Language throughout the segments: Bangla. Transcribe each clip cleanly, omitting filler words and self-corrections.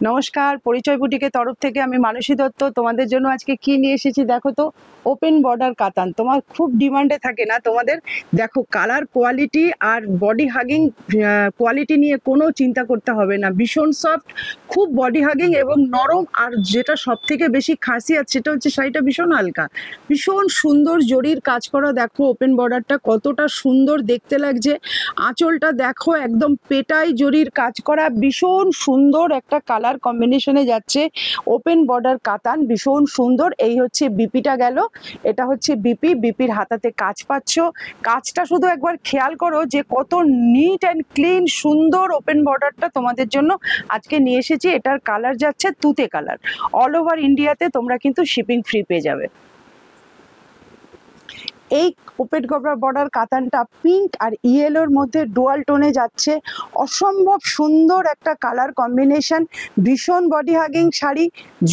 নমস্কার, পরিচয় বুটিকের তরফ থেকে আমি মানসী দত্ত। তোমাদের জন্য আজকে কি নিয়ে এসেছি দেখো তো। ওপেন বর্ডার কাতান তোমার খুব ডিমান্ডে থাকে না তোমাদের। দেখো কালার কোয়ালিটি আর বডি হাগিং কোয়ালিটি নিয়ে কোনো চিন্তা করতে হবে না। ভীষণ সফট, খুব বডি হাগিং এবং নরম। আর যেটা সব থেকে বেশি খাসিয়াত সেটা হচ্ছে শাড়িটা ভীষণ হালকা, ভীষণ সুন্দর জরির কাজ করা। দেখো ওপেন বর্ডারটা কতটা সুন্দর দেখতে লাগছে। আঁচলটা দেখো একদম পেটাই জরির কাজ করা, ভীষণ সুন্দর একটা কালার কম্বিনেশনে যাচ্ছে। ওপেন বর্ডার কাতান ভীষণ সুন্দর। এই হচ্ছে বিপিটা গেল, এটা হচ্ছে বিপির হাতাতে কাজ পাচ্ছ। কাজটা শুধু একবার খেয়াল করো যে কত নিট অ্যান্ড ক্লিন সুন্দর ওপেন বর্ডারটা তোমাদের জন্য আজকে নিয়ে এসেছি। এটার কালার যাচ্ছে তুতে কালার। অল ওভার ইন্ডিয়াতে তোমরা কিন্তু শিপিং ফ্রি পেয়ে যাবে। এই ওপেন বর্ডার কাতানটা পিঙ্ক আর ইয়েলোর মধ্যে ডুয়াল টোনে যাচ্ছে। অসম্ভব সুন্দর একটা কালার কম্বিনেশন, ভীষণ বডি হাগিং শাড়ি।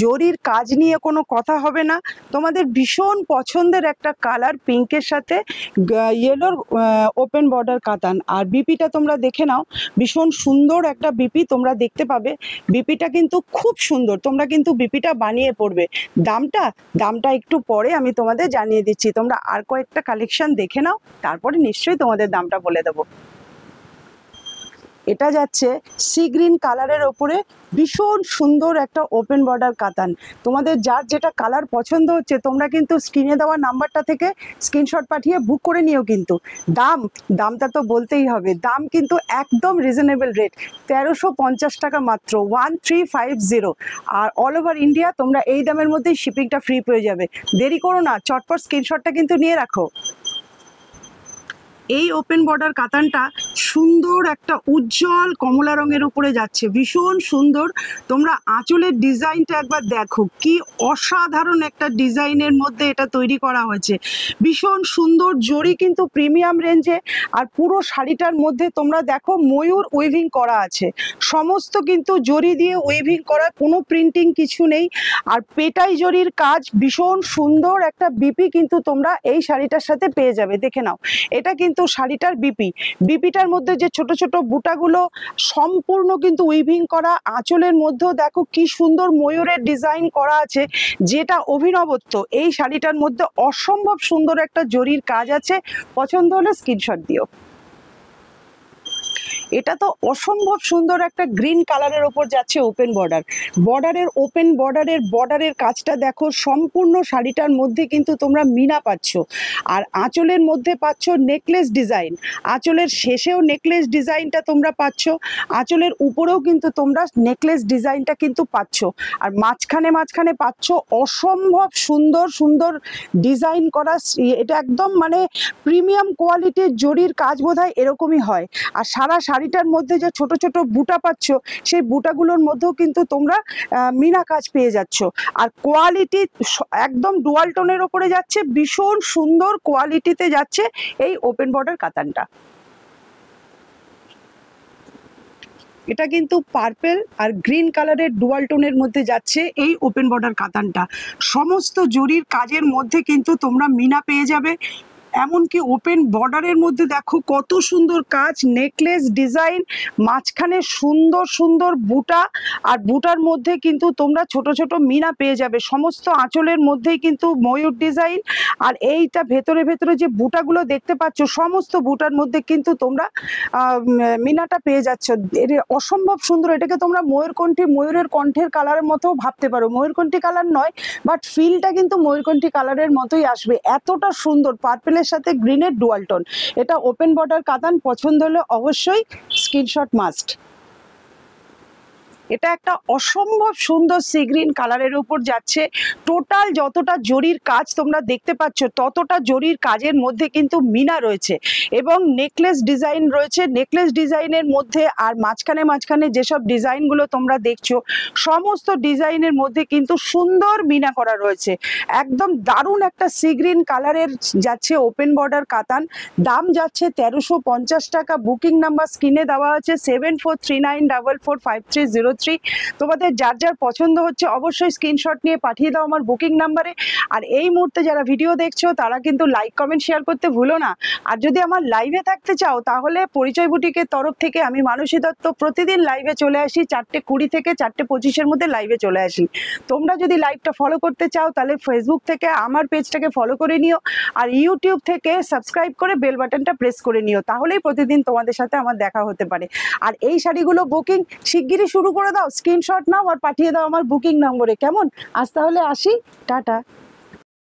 জরির কাজ নিয়ে কোনো কথা হবে না। তোমাদের ভীষণ পছন্দের একটা কালার পিঙ্কের সাথে ইয়েলোর ওপেন বর্ডার কাতান। আর বিপিটা তোমরা দেখে নাও, ভীষণ সুন্দর একটা বিপি তোমরা দেখতে পাবে। বিপিটা কিন্তু খুব সুন্দর, তোমরা কিন্তু বিপিটা বানিয়ে পড়বে। দামটা একটু পরে আমি তোমাদের জানিয়ে দিচ্ছি। তোমরা আর কয়েকটা কালেকশন দেখে নাও, তারপরে নিশ্চয়ই তোমাদের দামটা বলে দেবো। এটা যাচ্ছে সি গ্রিন কালারের ওপরে ভীষণ সুন্দর একটা ওপেন বর্ডার কাতান। তোমাদের যার যেটা কালার পছন্দ হচ্ছে তোমরা কিন্তু স্ক্রিনে দেওয়া নাম্বারটা থেকে স্ক্রিনশট পাঠিয়ে বুক করে নিও। কিন্তু দামটা তো বলতেই হবে। দাম কিন্তু একদম রিজনেবল রেট, 1350 টাকা মাত্র, 1350। আর অল ওভার ইন্ডিয়া তোমরা এই দামের মধ্যেই শিপিংটা ফ্রি পেয়ে যাবে। দেরি করো না, চটপট স্ক্রিনশটটা কিন্তু নিয়ে রাখো। এই ওপেন বর্ডার কাতানটা সুন্দর একটা উজ্জ্বল কমলা রঙের উপরে যাচ্ছে, ভীষণ সুন্দর। তোমরা আঁচলের ডিজাইনটা একবার দেখো, কি অসাধারণ একটা ডিজাইনের মধ্যে এটা তৈরি করা হয়েছে। ভীষণ সুন্দর জরি কিন্তু প্রিমিয়াম রেঞ্জে। আর পুরো শাড়িটার মধ্যে তোমরা দেখো ময়ূর উইভিং করা আছে, সমস্ত কিন্তু জরি দিয়ে উইভিং করা, কোনো প্রিন্টিং কিছু নেই। আর পেটাই জরির কাজ, ভীষণ সুন্দর একটা বিপি কিন্তু তোমরা এই শাড়িটার সাথে পেয়ে যাবে। দেখে নাও, এটা কিন্তু শাড়িটার বিপিটার মধ্যে যে ছোট ছোট বুটাগুলো সম্পূর্ণ কিন্তু উইভিং করা। আঁচলের মধ্যেও দেখো কি সুন্দর ময়ূরের ডিজাইন করা আছে, যেটা অভিনবত্ব। এই শাড়িটার মধ্যে অসম্ভব সুন্দর একটা জরির কাজ আছে। পছন্দ হলে স্ক্রিনশট দিও। এটা তো অসম্ভব সুন্দর একটা গ্রিন কালারের ওপর যাচ্ছে ওপেন বর্ডারের কাজটা দেখো। সম্পূর্ণ শাড়িটার মধ্যে কিন্তু তোমরা মিনা পাচ্ছ। আর আঁচলের মধ্যে পাচ্ছ নেকলেস ডিজাইন, আঁচলের শেষেও নেকলেস ডিজাইনটা তোমরা পাচ্ছ, আঁচলের উপরেও কিন্তু তোমরা নেকলেস ডিজাইনটা কিন্তু পাচ্ছ। আর মাঝখানে পাচ্ছ অসম্ভব সুন্দর ডিজাইন করা। এটা একদম মানে প্রিমিয়াম কোয়ালিটির জরির কাজ বোধহয় এরকমই হয়। আর সারা শাড়িটার মধ্যে যে ছোট ছোট বুটা পাচ্ছ, সেই বুটাগুলোর মধ্যেও কিন্তু তোমরা মিনা কাজ পেয়ে যাচ্ছ। আর কোয়ালিটি একদম ডুয়াল টোনের ওপরে যাচ্ছে, ভীষণ সুন্দর কোয়ালিটিতে যাচ্ছে এই ওপেন বর্ডার কাতানটা। এটা কিন্তু পার্পেল আর গ্রিন কালারের ডুয়াল টোনের মধ্যে যাচ্ছে এই ওপেন বর্ডার কাতানটা। সমস্ত জরির কাজের মধ্যে কিন্তু তোমরা মিনা পেয়ে যাবে। এমনকি ওপেন বর্ডারের মধ্যে দেখো কত সুন্দর কাজ, নেকলেস ডিজাইন, মাঝখানে সুন্দর বুটা। আর বুটার মধ্যে কিন্তু তোমরা ছোট ছোট মিনা পেয়ে যাবে। সমস্ত আঁচলের মধ্যেই কিন্তু ময়ূর ডিজাইন। আর এইটা ভেতরে যে বুটাগুলো দেখতে পাচ্ছ, সমস্ত বুটার মধ্যে কিন্তু তোমরা মিনাটা পেয়ে যাচ্ছ। এর অসম্ভব সুন্দর। এটাকে তোমরা ময়ূরের কণ্ঠের কালারের মতো ভাবতে পারো। ময়ূরকণ্ঠী কালার নয়, বাট ফিলটা কিন্তু ময়ূরকণ্ঠী কালারের মতোই আসবে। এতটা সুন্দর পার্পেলের সাথে গ্রিনের ডুয়াল টোন। এটা ওপেন বর্ডার কাতান। পছন্দ হলে অবশ্যই স্ক্রিনশট মাস্ট। এটা একটা অসম্ভব সুন্দর সি গ্রিন কালারের উপর যাচ্ছে। টোটাল যতটা জরির কাজ তোমরা দেখতে পাচ্ছ, ততটা জরির কাজের মধ্যে কিন্তু মিনা রয়েছে এবং নেকলেস ডিজাইন রয়েছে। নেকলেস ডিজাইনের মধ্যে আর মাঝখানে যেসব ডিজাইনগুলো তোমরা দেখছো, সমস্ত ডিজাইনের মধ্যে কিন্তু সুন্দর মিনা করা রয়েছে। একদম দারুণ একটা সি গ্রিন কালারের যাচ্ছে ওপেন বর্ডার কাতান। দাম যাচ্ছে 1350 টাকা। বুকিং নাম্বার স্ক্রিনে দেওয়া আছে 7439445303। থ্রি। তোমাদের যার যার পছন্দ হচ্ছে অবশ্যই স্ক্রিনশট নিয়ে পাঠিয়ে দাও আমার বুকিং নাম্বারে। আর এই মুহূর্তে যারা ভিডিও দেখছো তারা কিন্তু লাইক কমেন্ট শেয়ার করতে ভুলো না। আর যদি আমার লাইভে থাকতে চাও তাহলে পরিচয় বুটিকের তরফ থেকে আমি মানসী দত্ত প্রতিদিন লাইভে চলে আসি 4:20 থেকে 4:25-এর মধ্যে লাইভে চলে আসি। তোমরা যদি লাইভটা ফলো করতে চাও তাহলে ফেসবুক থেকে আমার পেজটাকে ফলো করে নিও, আর ইউটিউব থেকে সাবস্ক্রাইব করে বেল বাটনটা প্রেস করে নিও, তাহলেই প্রতিদিন তোমাদের সাথে আমার দেখা হতে পারে। আর এই শাড়িগুলো বুকিং শিগগিরই শুরু করে দাও, স্ক্রিনশট নাও আর পাঠিয়ে দাও আমার বুকিং নম্বরে, কেমন? আজ তাহলে আসি, টাটা।